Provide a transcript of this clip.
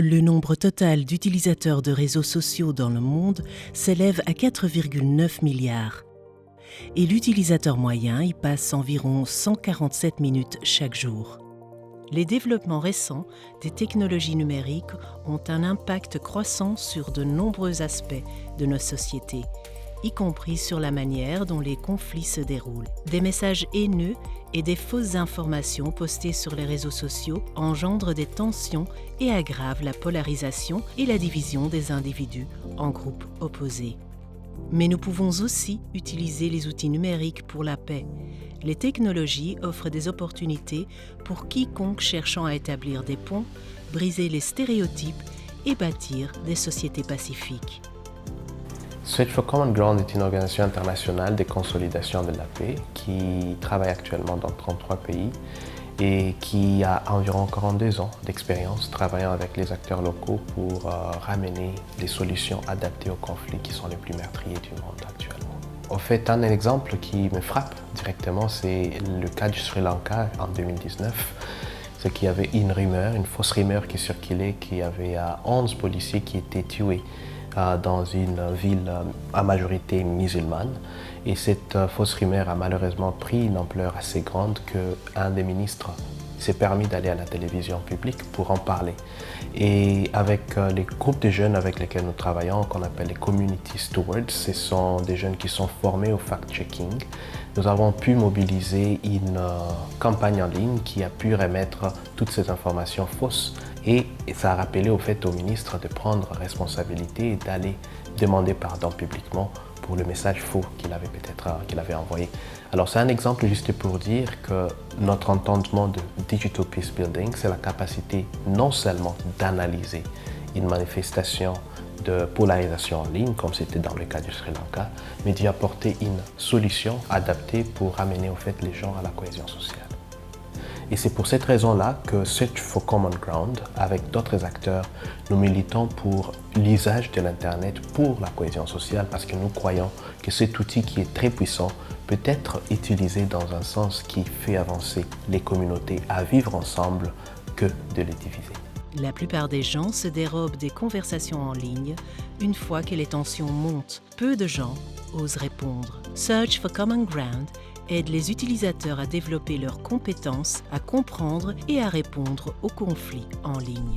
Le nombre total d'utilisateurs de réseaux sociaux dans le monde s'élève à 4,9 milliards. Et l'utilisateur moyen y passe environ 147 minutes chaque jour. Les développements récents des technologies numériques ont un impact croissant sur de nombreux aspects de nos sociétés, y compris sur la manière dont les conflits se déroulent. Des messages haineux et des fausses informations postées sur les réseaux sociaux engendrent des tensions et aggravent la polarisation et la division des individus en groupes opposés. Mais nous pouvons aussi utiliser les outils numériques pour la paix. Les technologies offrent des opportunités pour quiconque cherchant à établir des ponts, briser les stéréotypes et bâtir des sociétés pacifiques. Search for Common Ground est une organisation internationale de consolidation de la paix qui travaille actuellement dans 33 pays et qui a environ 42 ans d'expérience travaillant avec les acteurs locaux pour ramener des solutions adaptées aux conflits qui sont les plus meurtriers du monde actuellement. En fait, un exemple qui me frappe directement, c'est le cas du Sri Lanka en 2019. C'est qu'il y avait une fausse rumeur qui circulait qu'il y avait 11 policiers qui étaient tués dans une ville à majorité musulmane. Et cette fausse rumeur a malheureusement pris une ampleur assez grande qu'un des ministres s'est permis d'aller à la télévision publique pour en parler. Et avec les groupes de jeunes avec lesquels nous travaillons, qu'on appelle les Community Stewards, ce sont des jeunes qui sont formés au fact-checking. Nous avons pu mobiliser une campagne en ligne qui a pu remettre toutes ces informations fausses et ça a rappelé au fait au ministre de prendre responsabilité et d'aller demander pardon publiquement pour le message faux qu'il avait envoyé. Alors c'est un exemple juste pour dire que notre entendement de Digital Peace Building, c'est la capacité non seulement d'analyser une manifestation de polarisation en ligne, comme c'était dans le cas du Sri Lanka, mais d'y apporter une solution adaptée pour ramener au fait les gens à la cohésion sociale. Et c'est pour cette raison-là que Search for Common Ground, avec d'autres acteurs, nous militons pour l'usage de l'Internet pour la cohésion sociale parce que nous croyons que cet outil qui est très puissant peut être utilisé dans un sens qui fait avancer les communautés à vivre ensemble que de les diviser. La plupart des gens se dérobent des conversations en ligne une fois que les tensions montent. Peu de gens osent répondre. Search for Common Ground aide les utilisateurs à développer leurs compétences, à comprendre et à répondre aux conflits en ligne.